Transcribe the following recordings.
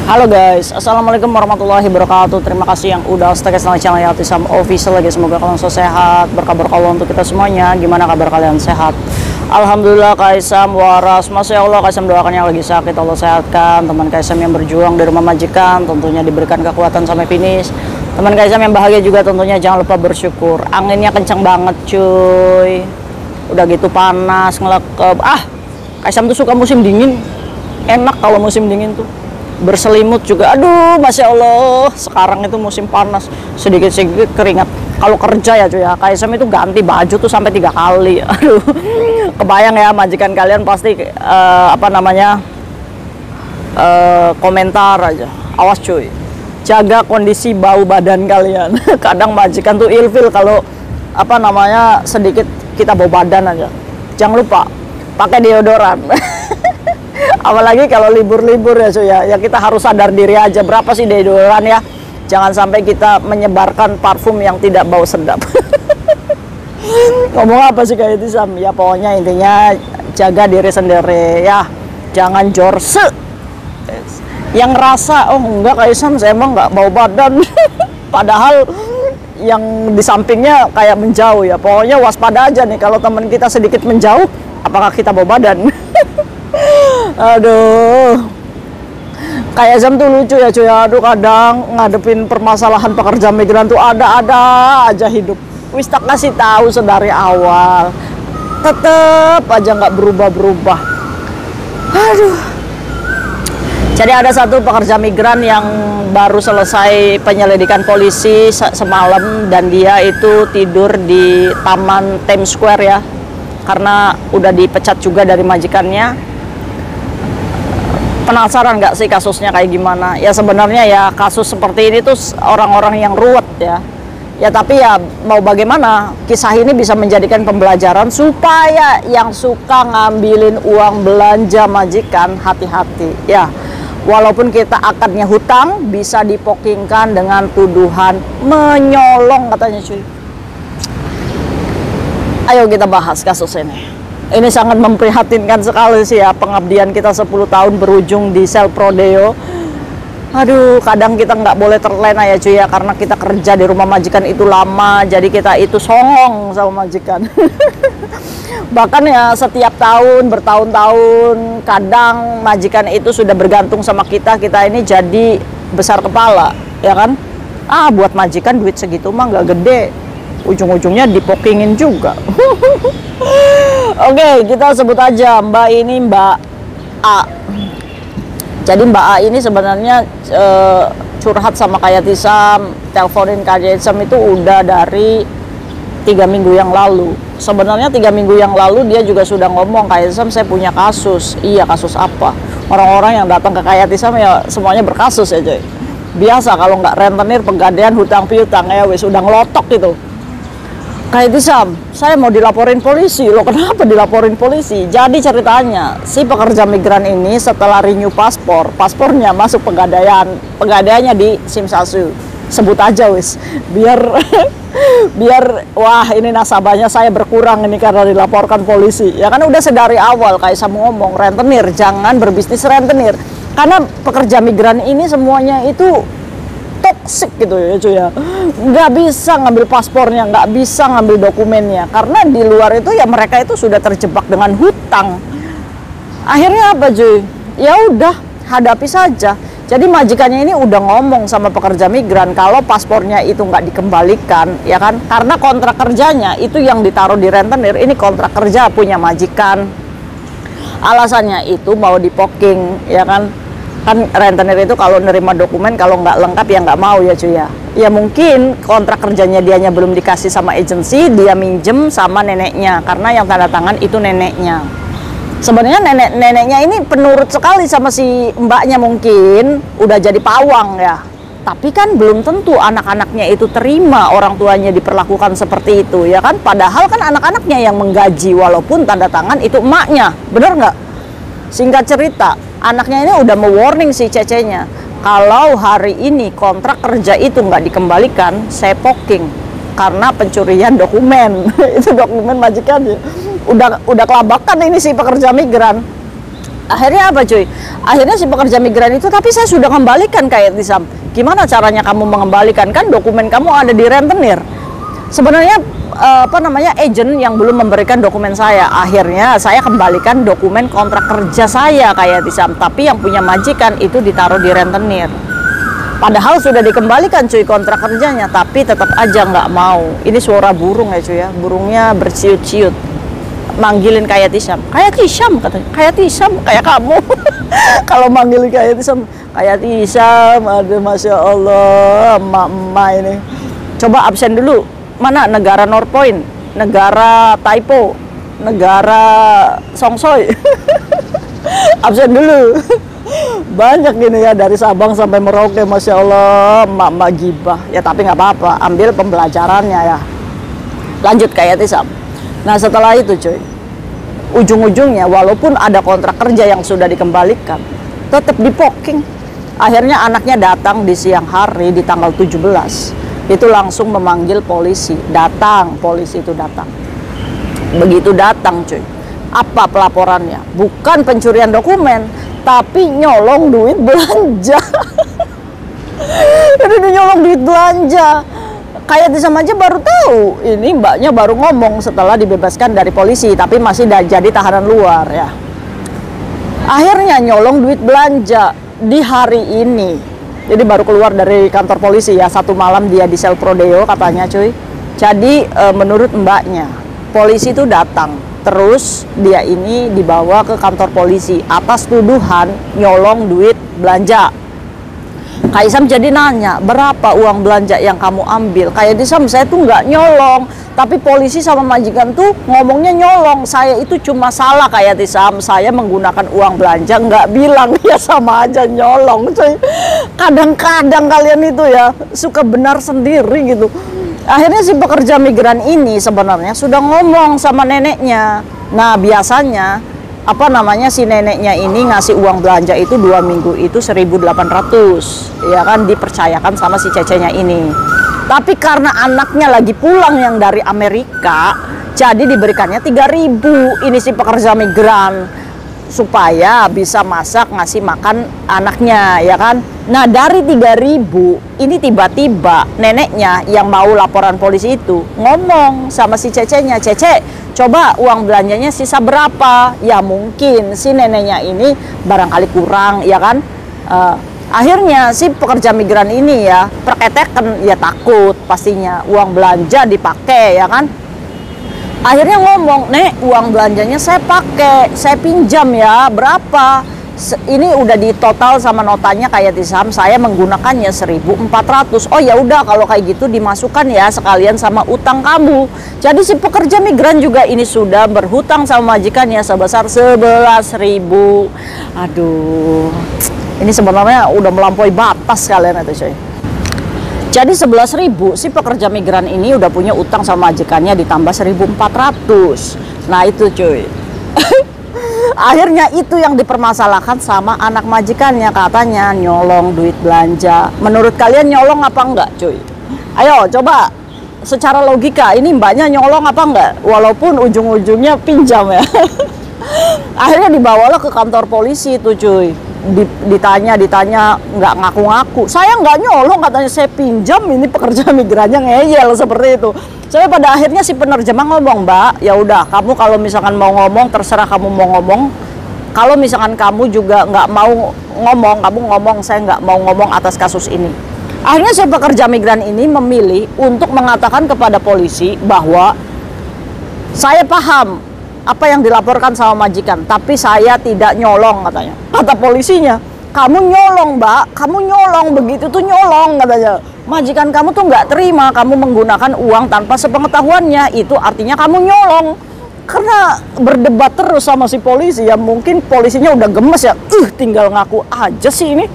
Halo guys, assalamualaikum warahmatullahi wabarakatuh. Terima kasih yang udah stay di channel Yatisam Official lagi. Semoga kalian selalu sehat. Berkabar Allah untuk kita semuanya. Gimana kabar kalian, sehat? Alhamdulillah Kaisam waras. Masya Allah, Kaisam doakan yang lagi sakit Allah sehatkan. Teman Kaisam yang berjuang di rumah majikan tentunya diberikan kekuatan sampai finish. Teman Kaisam yang bahagia juga tentunya jangan lupa bersyukur. Anginnya kencang banget cuy. Udah gitu panas ngelekep. Kaisam tuh suka musim dingin. Enak kalau musim dingin tuh. Berselimut juga, aduh Masya Allah. Sekarang itu musim panas, sedikit-sedikit keringat. Kalau kerja ya cuy ya, Kaisam itu ganti baju tuh sampai 3 kali. Aduh, kebayang ya majikan kalian pasti komentar aja. Awas cuy, jaga kondisi bau badan kalian. Kadang majikan tuh ilfil kalau sedikit kita bau badan aja. Jangan lupa pakai deodoran. Apalagi kalau libur-libur ya cuy ya, kita harus sadar diri aja berapa sih deodoran ya. Jangan sampai kita menyebarkan parfum yang tidak bau sedap. Ngomong apa sih kayak itu Sam? Ya pokoknya intinya jaga diri sendiri ya. Jangan jorse. Yang ngerasa oh enggak kayak Sam, saya emang nggak bau badan. Padahal yang di sampingnya kayak menjauh ya. Pokoknya waspada aja nih kalau teman kita sedikit menjauh, apakah kita bau badan? Aduh, kayak Zam tuh lucu ya cuy. Aduh, kadang ngadepin permasalahan pekerja migran tuh ada-ada aja hidup. Wis tak kasih tahu sedari awal, tetep aja nggak berubah-berubah. Aduh. Jadi ada satu pekerja migran yang baru selesai penyelidikan polisi semalam dan dia itu tidur di Taman Times Square ya, karena udah dipecat juga dari majikannya. Penasaran nggak sih kasusnya kayak gimana? Ya sebenarnya ya kasus seperti ini tuh orang-orang yang ruwet ya. Ya tapi ya mau bagaimana, kisah ini bisa menjadikan pembelajaran supaya yang suka ngambilin uang belanja majikan hati-hati ya. Walaupun kita akadnya hutang, bisa dipokingkan dengan tuduhan menyolong katanya cuy. Ayo kita bahas kasus ini. Ini sangat memprihatinkan sekali sih ya, pengabdian kita 10 tahun berujung di sel prodeo. Aduh, kadang kita nggak boleh terlena ya cuy ya, karena kita kerja di rumah majikan itu lama, jadi kita itu songong sama majikan. Bahkan ya setiap tahun, bertahun-tahun, kadang majikan itu sudah bergantung sama kita ini jadi besar kepala, ya kan? Buat majikan duit segitu mah nggak gede, ujung-ujungnya dipokingin juga. Oke, kita sebut aja Mbak ini Mbak A. Jadi Mbak A ini sebenarnya curhat sama Kak Yatisam, teleponin Kak Yatisam itu udah dari 3 minggu yang lalu. Sebenarnya 3 minggu yang lalu dia juga sudah ngomong, Kak Yatisam saya punya kasus. Iya, kasus apa? Orang-orang yang datang ke Kak Yatisam ya semuanya berkasus ya cuy. Biasa kalau nggak rentenir, pegadaian, hutang piutang ya wis udah ngelotok gitu. Kayak Sam, saya mau dilaporin polisi. Loh kenapa dilaporin polisi? Jadi ceritanya si pekerja migran ini setelah renew paspornya masuk pegadaiannya di Simsasu. Sebut aja wis, biar wah ini nasabahnya saya berkurang ini karena dilaporkan polisi. Ya kan udah sedari awal kayak Sam ngomong, rentenir jangan berbisnis rentenir. Karena pekerja migran ini semuanya itu toksik gitu ya cuy ya, nggak bisa ngambil paspornya, nggak bisa ngambil dokumennya, karena di luar itu ya mereka itu sudah terjebak dengan hutang. Akhirnya apa cuy? Ya udah hadapi saja. Jadi majikannya ini udah ngomong sama pekerja migran kalau paspornya itu nggak dikembalikan, ya kan? Karena kontrak kerjanya itu yang ditaruh di rentenir, ini kontrak kerja punya majikan. Alasannya itu mau dipoking, ya kan? Kan rentenir itu kalau nerima dokumen kalau nggak lengkap ya nggak mau ya cuy ya. Ya mungkin kontrak kerjanya dianya belum dikasih sama agensi, dia minjem sama neneknya karena yang tanda tangan itu neneknya. Sebenarnya neneknya ini penurut sekali sama si mbaknya, mungkin udah jadi pawang ya. Tapi kan belum tentu anak-anaknya itu terima orang tuanya diperlakukan seperti itu ya kan. Padahal kan anak-anaknya yang menggaji walaupun tanda tangan itu emaknya, bener nggak? Singkat cerita, anaknya ini udah me-warning si cecenya, kalau hari ini kontrak kerja itu nggak dikembalikan, saya poking karena pencurian dokumen. Itu dokumen majikan ya. Udah kelabakan ini si pekerja migran. Akhirnya apa cuy? Akhirnya si pekerja migran itu, tapi saya sudah kembalikan kayak Tisam. Gimana caranya kamu mengembalikan? Kan dokumen kamu ada di rentenir. Sebenarnya agent yang belum memberikan dokumen saya. Akhirnya saya kembalikan dokumen kontrak kerja saya kayak Tisam. Tapi yang punya majikan itu ditaruh di rentenir. Padahal sudah dikembalikan cuy kontrak kerjanya, tapi tetap aja nggak mau. Ini suara burung ya cuy ya, burungnya berciut-ciut. Manggilin kayak Tisam katanya, kayak Tisam, kayak kamu. Kalau manggilin kayak Tisam, aduh masya Allah, emak-emak ini. Coba absen dulu, mana negara North Point, negara Taipo, negara Songsoy. Absen dulu. Banyak gini ya, dari Sabang sampai Merauke, masya Allah, emak-emak gibah. Ya tapi nggak apa-apa, ambil pembelajarannya ya. Lanjut kayak Tisam. Nah setelah itu cuy, ujung-ujungnya walaupun ada kontrak kerja yang sudah dikembalikan, tetap dipoking. Akhirnya anaknya datang di siang hari di tanggal 17. Itu langsung memanggil polisi. Polisi itu datang. Begitu datang cuy, apa pelaporannya? Bukan pencurian dokumen, tapi nyolong duit belanja. Ini nyolong duit belanja. Kayak Tisam aja baru tahu, ini mbaknya baru ngomong setelah dibebaskan dari polisi, tapi masih jadi tahanan luar ya. Akhirnya nyolong duit belanja di hari ini. Jadi baru keluar dari kantor polisi ya, 1 malam dia di sel Prodeo katanya cuy. Jadi menurut mbaknya, polisi itu datang, terus dia ini dibawa ke kantor polisi atas tuduhan nyolong duit belanja. Kaisam jadi nanya, berapa uang belanja yang kamu ambil? Kayak Tisam, saya tuh nggak nyolong, tapi polisi sama majikan tuh ngomongnya nyolong. Saya itu cuma salah kayak Tisam, saya menggunakan uang belanja, nggak bilang, ya sama aja nyolong. Kadang-kadang kalian itu ya suka benar sendiri gitu. Akhirnya si pekerja migran ini sebenarnya sudah ngomong sama neneknya. Nah biasanya si neneknya ini ngasih uang belanja itu 2 minggu itu 1.800 ya kan, dipercayakan sama si cecenya ini. Tapi karena anaknya lagi pulang yang dari Amerika, jadi diberikannya 3.000 ini si pekerja migran supaya bisa masak ngasih makan anaknya ya kan. Nah dari 3.000 ini tiba-tiba neneknya yang mau laporan polisi itu ngomong sama si cecenya, Cece coba uang belanjanya sisa berapa? Ya mungkin si neneknya ini barangkali kurang ya kan. Akhirnya si pekerja migran ini ya perketekan, ya takut pastinya uang belanja dipakai ya kan. Akhirnya ngomong, Nek uang belanjanya saya pakai, saya pinjam ya, berapa? Ini udah ditotal sama notanya kayak Tisam, saya menggunakannya 1.400. Oh ya udah kalau kayak gitu dimasukkan ya sekalian sama utang kamu. Jadi si pekerja migran juga ini sudah berhutang sama majikannya sebesar 11.000. Aduh, ini sebenarnya udah melampaui batas kalian itu coy. Jadi 11.000 si pekerja migran ini udah punya utang sama majikannya ditambah 1.400. Nah itu cuy. Akhirnya itu yang dipermasalahkan sama anak majikannya, katanya nyolong duit belanja. Menurut kalian nyolong apa enggak cuy? Ayo coba secara logika ini mbaknya nyolong apa enggak? Walaupun ujung-ujungnya pinjam ya. Akhirnya dibawalah ke kantor polisi itu cuy. Ditanya nggak ngaku-ngaku, saya nggak nyolong katanya, saya pinjam. Ini pekerja migrannya ngeyel seperti itu. Saya pada akhirnya si penerjemah ngomong, Mbak ya udah kamu kalau misalkan mau ngomong terserah kamu mau ngomong, kalau misalkan kamu juga nggak mau ngomong, kamu ngomong, saya nggak mau ngomong atas kasus ini. Akhirnya si pekerja migran ini memilih untuk mengatakan kepada polisi bahwa saya paham apa yang dilaporkan sama majikan, tapi saya tidak nyolong katanya. Kata polisinya, kamu nyolong Mbak, kamu nyolong, begitu tuh nyolong katanya. Majikan kamu tuh nggak terima kamu menggunakan uang tanpa sepengetahuannya, itu artinya kamu nyolong. Karena berdebat terus sama si polisi ya, mungkin polisinya udah gemes ya, tinggal ngaku aja sih ini.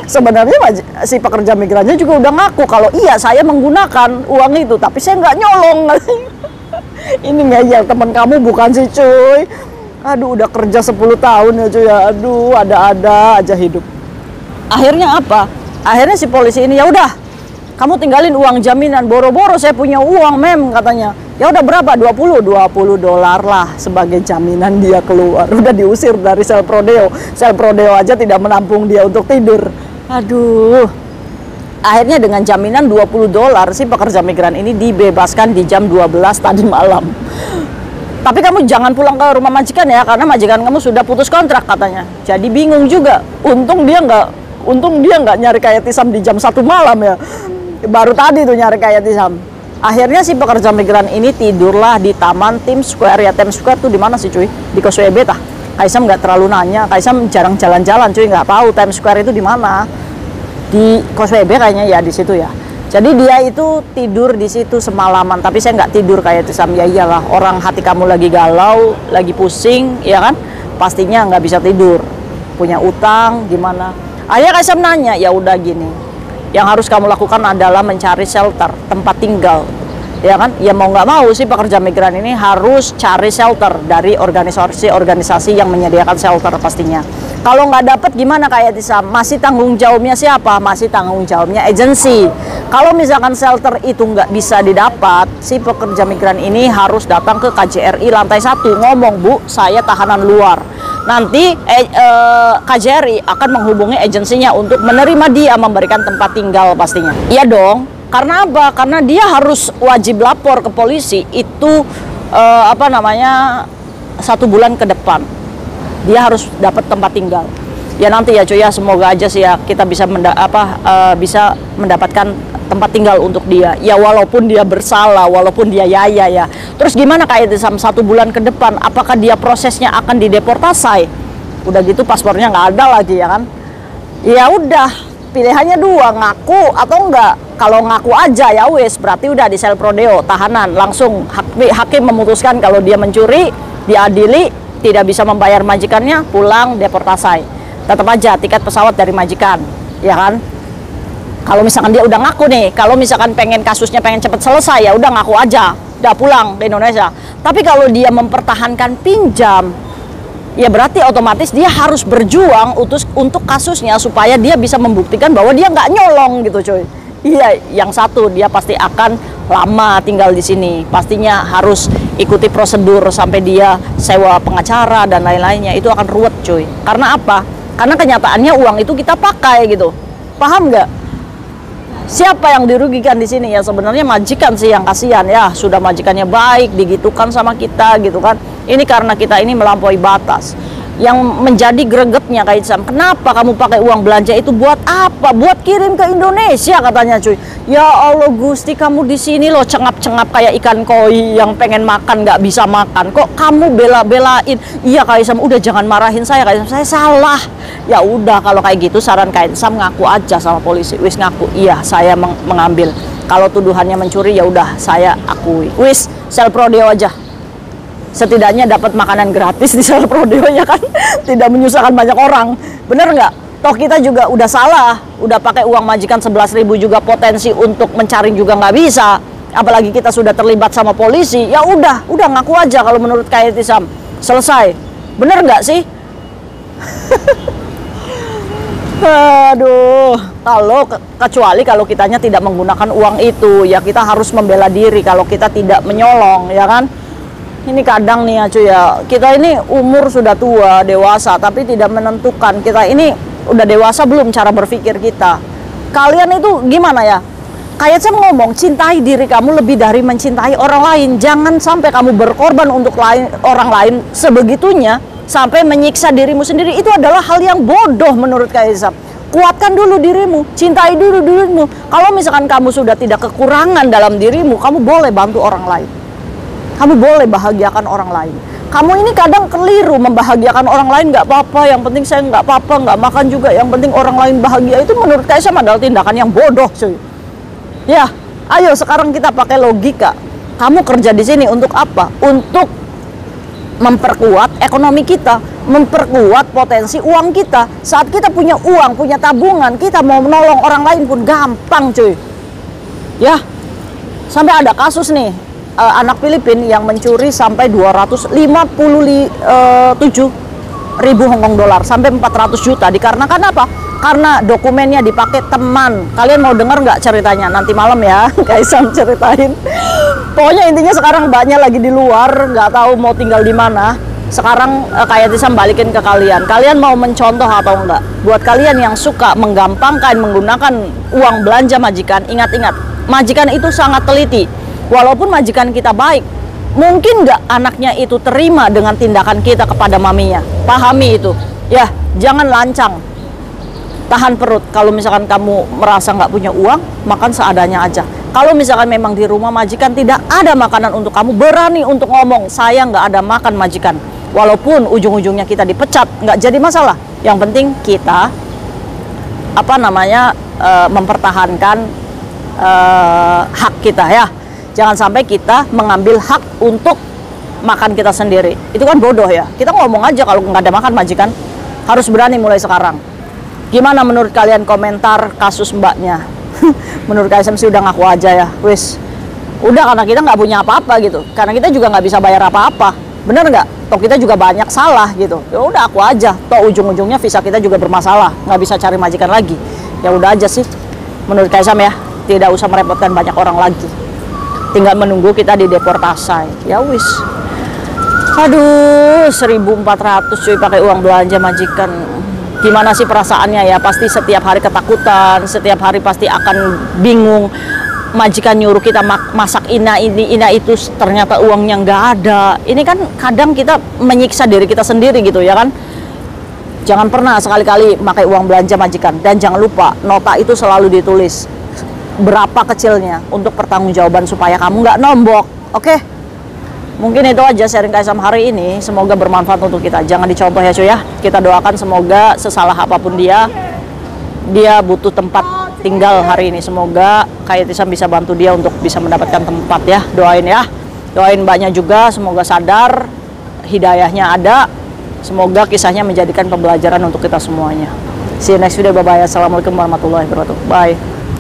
Sebenarnya si pekerja migrannya juga udah ngaku kalau iya saya menggunakan uang itu, tapi saya nggak nyolong. Ini ngeyel temen kamu bukan sih cuy. Aduh udah kerja 10 tahun ya cuy ya. Aduh ada-ada aja hidup. Akhirnya apa? Akhirnya si polisi ini ya udah kamu tinggalin uang jaminan, boro-boro saya punya uang mem katanya. Ya udah berapa? 20 dolar lah sebagai jaminan dia keluar. Udah diusir dari sel prodeo. Sel prodeo aja tidak menampung dia untuk tidur. Aduh. Akhirnya dengan jaminan 20 dolar si pekerja migran ini dibebaskan di jam 12 tadi malam. Tapi kamu jangan pulang ke rumah majikan ya, karena majikan kamu sudah putus kontrak katanya. Jadi bingung juga. Untung dia nggak nyari kayak Tisam di jam 1 malam ya. Baru tadi tuh nyari kayak Tisam. Akhirnya si pekerja migran ini tidurlah di taman Times Square. Ya Times Square tuh di mana sih cuy? Di Causeway Bay tah. Kaisam nggak terlalu nanya. Kaisam jarang jalan-jalan cuy, nggak tahu Times Square itu di mana. Di Causeway Bay kayaknya ya, di situ ya. Jadi dia itu tidur di situ semalaman. Tapi saya nggak tidur kayak Tisam. Ya iyalah, orang hati kamu lagi galau, lagi pusing, ya kan? Pastinya nggak bisa tidur. Punya utang gimana? Akhirnya Kaisam nanya, ya udah gini. Yang harus kamu lakukan adalah mencari shelter, tempat tinggal, ya kan? Ya mau nggak mau sih pekerja migran ini harus cari shelter dari organisasi yang menyediakan shelter pastinya. Kalau nggak dapat gimana kayak Tisam? Masih tanggung jawabnya siapa? Masih tanggung jawabnya agensi. Kalau misalkan shelter itu nggak bisa didapat, si pekerja migran ini harus datang ke KJRI lantai 1 ngomong, Bu, saya tahanan luar. Nanti KJRI akan menghubungi agensinya untuk menerima dia, memberikan tempat tinggal pastinya. Iya dong, karena apa? Karena dia harus wajib lapor ke polisi itu 1 bulan ke depan. Dia harus dapat tempat tinggal. Ya nanti ya cuy ya, semoga aja sih ya kita bisa bisa mendapatkan tempat tinggal untuk dia. Ya walaupun dia bersalah, walaupun dia ya. Terus gimana kayak Tisam 1 bulan ke depan? Apakah dia prosesnya akan dideportasi? Udah gitu paspornya nggak ada lagi ya kan? Ya udah, pilihannya 2, ngaku atau enggak. Kalau ngaku aja ya wes, berarti udah di sel prodeo, tahanan. Langsung hakim memutuskan kalau dia mencuri, diadili, tidak bisa membayar majikannya, pulang deportasi. Tetap aja tiket pesawat dari majikan, ya kan? Kalau misalkan dia udah ngaku nih, kalau misalkan kasusnya pengen cepet selesai, ya udah ngaku aja, udah pulang ke Indonesia. Tapi kalau dia mempertahankan pinjam, ya berarti otomatis dia harus berjuang untuk kasusnya supaya dia bisa membuktikan bahwa dia nggak nyolong gitu cuy. Iya, yang satu dia pasti akan lama tinggal di sini, pastinya harus ikuti prosedur sampai dia sewa pengacara dan lain-lainnya, itu akan ruwet cuy. Karena apa? Karena kenyataannya uang itu kita pakai gitu, paham nggak? Siapa yang dirugikan di sini? Ya sebenarnya majikan sih yang kasihan ya, sudah majikannya baik digitukan sama kita gitu kan. Ini karena kita ini melampaui batas. Yang menjadi gregetnya kayak Tisam, kenapa kamu pakai uang belanja itu buat apa? Buat kirim ke Indonesia katanya cuy. Ya Allah Gusti, kamu di sini loh cengap-cengap kayak ikan koi yang pengen makan nggak bisa makan. Kok kamu bela-belain? Iya Kak Tisam, udah jangan marahin saya Kak Tisam, saya salah. Ya udah kalau kayak gitu saran Kak Tisam ngaku aja sama polisi. Wis ngaku, iya saya mengambil. Kalau tuduhannya mencuri ya udah saya akui. Wis sel prodeo aja. Setidaknya dapat makanan gratis di sel prodeo ya kan, tidak menyusahkan banyak orang, bener nggak? Toh kita juga udah salah, udah pakai uang majikan 11.000 juga potensi untuk mencari juga nggak bisa, apalagi kita sudah terlibat sama polisi. Ya udah ngaku aja kalau menurut Kak Tisam, selesai, bener nggak sih? Aduh, kecuali kalau kitanya tidak menggunakan uang itu, ya kita harus membela diri kalau kita tidak menyolong, ya kan? Ini kadang nih ya cuy ya, kita ini umur sudah tua, dewasa, tapi tidak menentukan kita ini udah dewasa belum cara berpikir kita. Kalian itu gimana ya? Kayak saya ngomong, cintai diri kamu lebih dari mencintai orang lain. Jangan sampai kamu berkorban untuk orang lain sebegitunya, sampai menyiksa dirimu sendiri. Itu adalah hal yang bodoh menurut Kaisam. Kuatkan dulu dirimu, cintai dulu dirimu. Kalau misalkan kamu sudah tidak kekurangan dalam dirimu, kamu boleh bantu orang lain. Kamu boleh bahagiakan orang lain. Kamu ini kadang keliru membahagiakan orang lain, nggak apa-apa, yang penting saya nggak apa-apa, nggak makan juga, yang penting orang lain bahagia. Itu menurut Kaisam adalah tindakan yang bodoh cuy. Ya, ayo sekarang kita pakai logika. Kamu kerja di sini untuk apa? Untuk memperkuat ekonomi kita, memperkuat potensi uang kita. Saat kita punya uang, punya tabungan, kita mau menolong orang lain pun gampang cuy. Ya, sampai ada kasus nih, anak Filipina yang mencuri sampai 257.000 Hong Kong dolar sampai 400 juta dikarenakan apa? karena dokumennya dipakai teman. Kalian mau dengar nggak ceritanya? Nanti malam ya, Kaisang ceritain. Pokoknya intinya sekarang mbaknya lagi di luar, nggak tahu mau tinggal di mana. Sekarang Kak Yatisam balikin ke kalian. Kalian mau mencontoh atau enggak? Buat kalian yang suka menggampangkan menggunakan uang belanja majikan, ingat-ingat, majikan itu sangat teliti. Walaupun majikan kita baik, mungkin nggak anaknya itu terima dengan tindakan kita kepada maminya. Pahami itu. Ya, jangan lancang. Tahan perut. Kalau misalkan kamu merasa nggak punya uang, makan seadanya aja. Kalau misalkan memang di rumah majikan tidak ada makanan untuk kamu, berani untuk ngomong, saya nggak ada makan majikan. Walaupun ujung-ujungnya kita dipecat, nggak jadi masalah. Yang penting kita mempertahankan hak kita ya. Jangan sampai kita mengambil hak untuk makan kita sendiri. Itu kan bodoh ya. Kita ngomong aja kalau nggak ada makan majikan. Harus berani mulai sekarang. Gimana menurut kalian komentar kasus mbaknya? Menurut Kaisang sih udah ngaku aja ya. Wis, udah, karena kita nggak punya apa-apa gitu. Karena kita juga nggak bisa bayar apa-apa. Bener nggak? Toh kita juga banyak salah gitu. Ya udah aku aja. Toh ujung-ujungnya visa kita juga bermasalah. Nggak bisa cari majikan lagi. Ya udah aja sih. Menurut Kaisang ya, tidak usah merepotkan banyak orang lagi. Tinggal menunggu kita dideportasi. Ya wis. Aduh, 1.400 cuy pakai uang belanja majikan. Gimana sih perasaannya ya? Pasti setiap hari ketakutan, setiap hari pasti akan bingung. Majikan nyuruh kita masak ina ini, ina itu, ternyata uangnya nggak ada. Ini kan kadang kita menyiksa diri kita sendiri gitu ya kan? Jangan pernah sekali-kali pakai uang belanja majikan. Dan jangan lupa, nota itu selalu ditulis berapa kecilnya untuk pertanggungjawaban supaya kamu nggak nombok. Oke? Mungkin itu aja sharing Kaisang hari ini. Semoga bermanfaat untuk kita. Jangan dicontoh ya cuy ya. Kita doakan semoga sesalah apapun dia butuh tempat tinggal hari ini. Semoga Kak Yatisam bisa bantu dia untuk bisa mendapatkan tempat ya. Doain ya. Doain mbaknya juga semoga sadar, hidayahnya ada. Semoga kisahnya menjadikan pembelajaran untuk kita semuanya. See you next video. Bye bye. Assalamualaikum warahmatullahi wabarakatuh. Bye.